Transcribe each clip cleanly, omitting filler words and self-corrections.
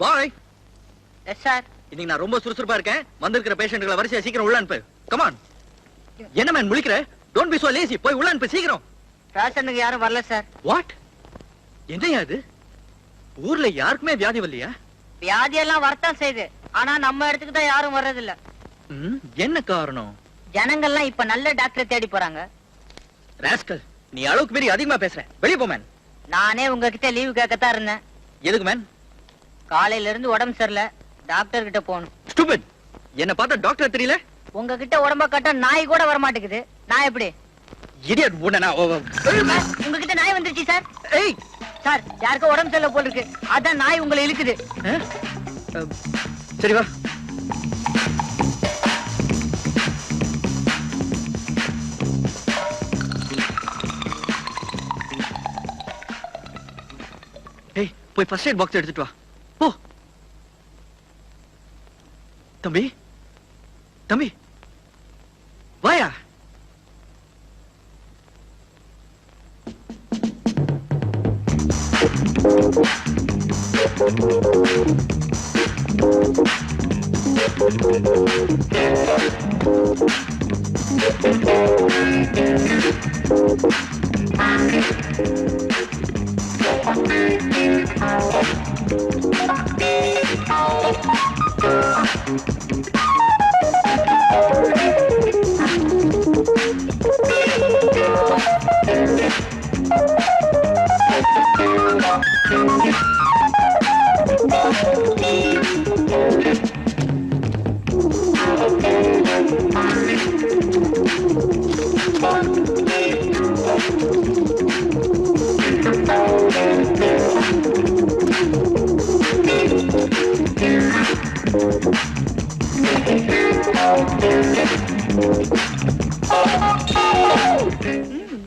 பாய். Yes sir. இன்னைக்கு நான் ரொம்ப சுறுசுறுப்பா இருக்கேன். வந்திருக்கிற பேஷண்ட்களை வரிசையா சீக்கிரம் உள்ள அனுப்பு. Come on. என்ன மேன் முழிக்கிற? Don't B so lazy. போய் உள்ள அனுப்பு சீக்கிரம். பேஷண்ட்க்கு யாரும் வரல சார். வாட்? என்னையா இது? ஊர்ல யாருக்குமே வியாதி வரலையா? வியாதி எல்லாம் வரத்தான் செய்யுது. ஆனா நம்ம இடத்துக்கு தான் யாரும் வர்றதில்ல. என்ன காரணம்? ஜனங்கள்லாம் இப்ப நல்ல டாக்டரை தேடி போறாங்க. ராஸ்கல், நீ அளவுக்கு மீறி அதிகமா பேசுற. வெளிய போ மேன். நானே உங்ககிட்ட லீவு கேட்கத்தான் இருந்தேன். எதுக்கு மேன்? காலையில இருந்து உடம்பு சரியில்லை, டாக்டர் கிட்ட போகணும். ஸ்டூபிட். என்ன பார்த்தா டாக்டர் தெரியல? உங்ககிட்ட உடம்ப கட்ட நாய் கூட வர மாட்டேங்குது. நான் எப்படி? இடியட் உடனா. உங்ககிட்ட நாய் வந்துருச்சு சார். ஏய் சார், யாருக்கோ உடம்பு சரியில்லை போல இருக்கு. அதான் நாய் உங்களை இழுக்குது. சரி வா. ஏய், போய் ஃபர்ஸ்ட் எய்ட் பாக்ஸ் எடுத்துட்டு வா. போ. தம்பி, தம்பி, வாயா.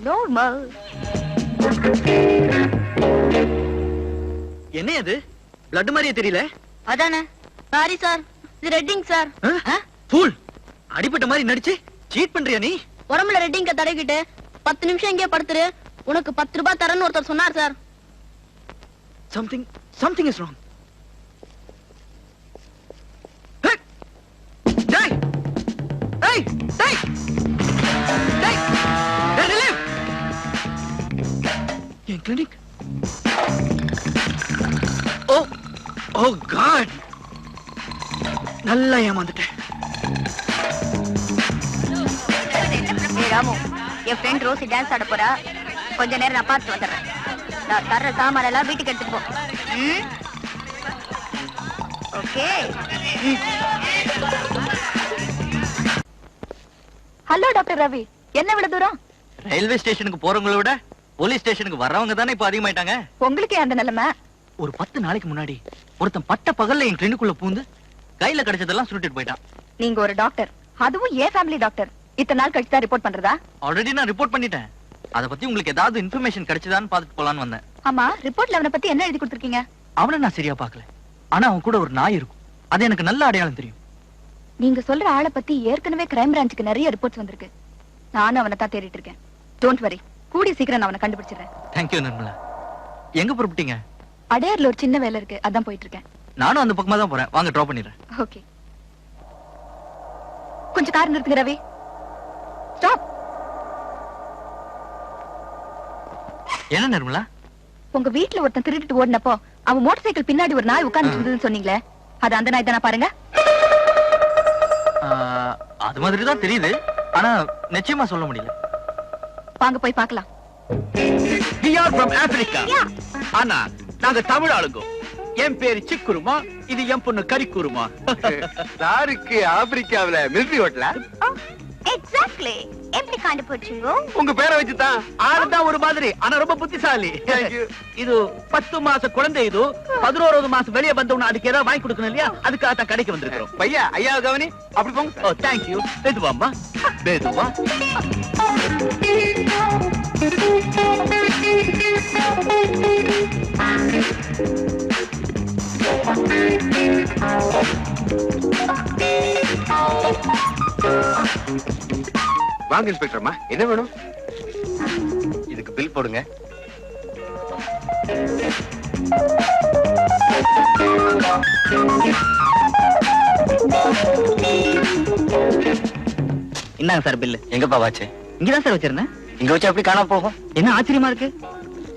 நார்மல். என்ன இது? பிளட் மாதிரியே தெரியல. அதானே. சாரி சார், இது ரெட்டிங் சார். ஃபூல். அடிபட்ட மாதிரி நடிச்சு சீட் பண்றியா நீ? உடம்புல ரெட்டிங்க தடவிக்கிட்டு 10 நிமிஷம் இங்கே படுத்துரு, உனக்கு 10 ரூபாய் தரேன்னு ஒருத்தர் சொன்னார் sir. Something is wrong. Hey! Hey! Hey! Hey! Hey! Hey, relief! N clinic. Oh God! நல்லா ஏமாந்துட்டேன். ராமு, என் ஃப்ரெண்ட் ரோசி டான்ஸ் ஆட போறா. கொஞ்ச நேரம் நான் பார்த்து வந்துடுறேன். நான் தர்ற சாமான எல்லாம் வீட்டுக்கு எடுத்துட்டு போ. ஓகே. ஹலோ டாக்டர் ரவி, என்ன விட தூரம்? ரயில்வே ஸ்டேஷனுக்கு போறவங்கள விட போலீஸ் ஸ்டேஷனுக்கு வர்றவங்க தானே இப்ப அதிகமாயிட்டாங்க. உங்களுக்கே அந்த நிலைமை. ஒரு 10 நாளைக்கு முன்னாடி ஒருத்தன் பட்ட பகல்ல என் கிளினிக்குள்ள பூந்து கையில கிடைச்சதெல்லாம் சுருட்டிட்டு போயிட்டான். நீங்க ஒரு டாக்டர், அதுவும் ஏன் ஃபேமிலி டாக்டர், இத்தனை நாள் கழிச்சு தான் ரிப்போர்ட் பண்றதா? ஆல்ரெடி நான் ரிப்போர்ட் பண்ணிட்டேன். அத பத்தி உங்களுக்கு ஏதாவது இன்ஃபர்மேஷன் கிடைச்சதான்னு பாத்துட்டு போலான்னு வந்தேன். ஆமா, ரிப்போர்ட்ல அவனை பத்தி என்ன எழுதி கொடுத்திருக்கீங்க? அவனை நான் சரியா பாக்கல. ஆனா அவன் கூட ஒரு நாய் இருக்கும். அது எனக்கு நல்ல அடையாளம் தெரியும். நீங்க சொல்ற ஆளை பத்தி ஏற்கனவே கிரைம் பிரான்ச்சுக்கு நிறைய ரிப்போர்ட்ஸ் வந்திருக்கு. நானும் அவனை தான் தேடிட்டு இருக்கேன். டோன்ட் வரி, கூடிய சீக்கிரம் நான் அவனை கண்டுபிடிச்சிடுறேன். தேங்க்யூ நிர்மலா. எங்க புறப்பட்டீங்க? அடையார்ல ஒரு சின்ன வேலை இருக்கு, அதான் போயிட்டு இருக்கேன். நானும் அந்த பக்கமா தான் போறேன். வாங்க டிராப் பண்ணிடுறேன். ஓகே. கொஞ்சம் கார் நிறுத்துங்க ரவி. ஸ்டாப். என்ன நிர்மலா? உங்க வீட்டுல ஒருத்தன் திருடிட்டு ஓடினப்போ அவன் மோட்டார் சைக்கிள் பின்னாடி ஒரு நாய் உட்கார்ந்து இருந்ததுன்னு சொன்னீங்களே, அது அந்த நாய் தானே? பாருங்க. அது மாதிரி தான் தெரியுது, ஆனா நிச்சயமா சொல்ல முடியல. வாங்க போய் பார்க்கலாம். We are from Africa. ஆனா நாங்க தமிழ் ஆளுங்க. என் பேரு சிக்குருமா, இது என் பொண்ணு கரிக்குருமா. சாருக்கு ஆப்பிரிக்காவுல மிலிட்டரி ஹோட்டலா? எக்ஸாக்ட்லி. எப்படி கண்டுபிடிச்சீங்க? உங்க பேரை வச்சுதான். ஆளுதான் ஒரு மாதிரி, ஆனா ரொம்ப புத்திசாலி. இது 10 மாச குழந்தை. இது 11வது மாசம் வெளியே வந்தவன அதுக்கு ஏதாவது வாங்கி கொடுக்கணும் இல்லையா, அதுக்காக தான் கடைக்கு வந்திருக்கிறோம். பையா, ஐயா கவனி. அப்படி போங்க. ஓ தேங்க்யூ. மெதுவாம்மா, மெதுவா. வாங்க இன்ஸ்பெக்டர்மா, என்ன வேணும்? இதுக்கு பில் போடுங்க. இந்தாங்க சார் பில்லு. எங்கப்பா வாச்சு? இங்கதான் சார் வச்சிருந்தேன். இங்க வச்சு எப்படி காணாம போகும்? என்ன ஆச்சரியமா இருக்கு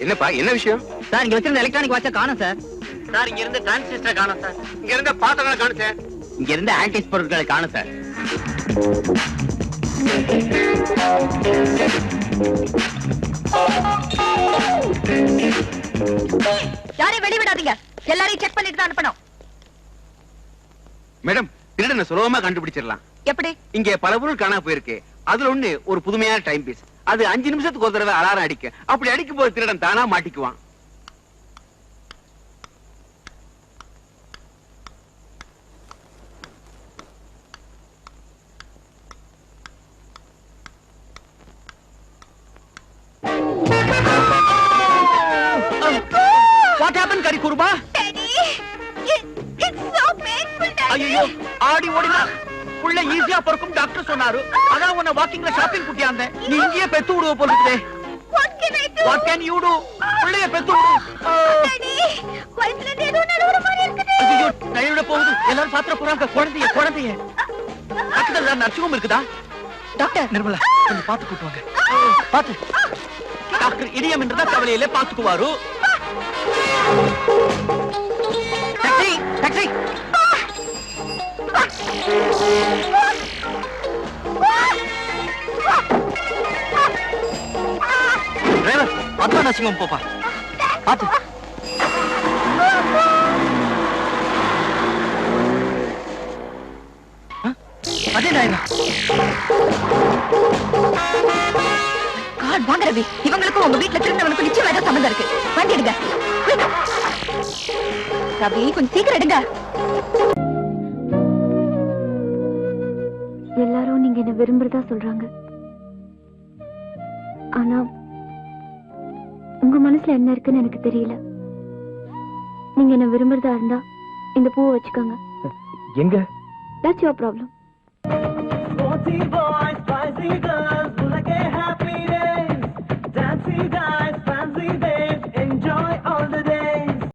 என்னப்பா என்ன விஷயம்? சார்? இங்க வச்சிருந்த எலக்ட்ரானிக் வாட்ச காணோம் சார். சார் இங்க இருந்து டிரான்சிஸ்டர் காணோம் சார். இங்க இருந்த பாத்திரங்களை காணு சார். இங்க இருந்த ஆன்டிக் பொருட்களை காணோம் சார். யாரையும் வெளிவிடாதீங்க. எல்லாரையும் செக் பண்ணிட்டு தான் அனுப்பணும். மேடம், திருடனை சுலபமா கண்டுபிடிச்சிடலாம். எப்படி? இங்க பல பொருள் காணாம போயிருக்கு. அதுல ஒண்ணு ஒரு புதுமையான டைம் பீஸ். அது 5 நிமிஷத்துக்கு ஒரு தடவை அலாரம் அடிக்க. அப்படி அடிக்கும் போது திருடன் தானா மாட்டிக்குவான். வாட் ஹேப்பன் கரி குருபா? Daddy, it's so painful, Daddy. ஐயோ, ஆடி ஓடினா புள்ள ஈஸியா பிறக்கும் டாக்டர் சொன்னாரு. அதான் உன்னை வாக்கிங்ல ஷாப்பிங் கூட்டியாந்த. நீ இங்கேயே பெத்து விடுவ போல இருக்குதே. What can I do? What can you to? புள்ளைய பெத்து விடு. Daddy, வயித்துல இருந்து ஏதோ நடுவுற மாதிரி இருக்குது. ஐயோ, நையோட போகுது. எல்லாரும் பாத்திர போறாங்க. குழந்தைய பக்கத்துல நர்சிங் ஹோம் இருக்குதா? டாக்டர், நிர்மலா, கொஞ்சம் பாத்து கூட்டுவாங்க. பாத்து. டாக்டர் இடியம் என்றதா கவலையில பாத்துக்குவாரு. Taxi, taxi. Driver, Padma nursing home போப்பா. பாத்து. அதே டிரைவர். காட் வாங்க ரவி. இவங்களுக்கும் உங்க வீட்ல திருந்தவனுக்கும் நிச்சயம் ஏதோ சம்மந்தம் இருக்கு. வண்டி எடுங்க. Quick. ரவி, கொஞ்சம் சீக்கிரம் எடுங்க. எல்லாரும் நீங்க என்ன விரும்புறதா சொல்றாங்க. ஆனா உங்க மனசுல என்ன இருக்குன்னு எனக்கு தெரியல. நீங்க என்ன விரும்புறதா இருந்தா இந்த பூவை வச்சுக்கோங்க. எங்க? That's your problem. Boy, spicy girl.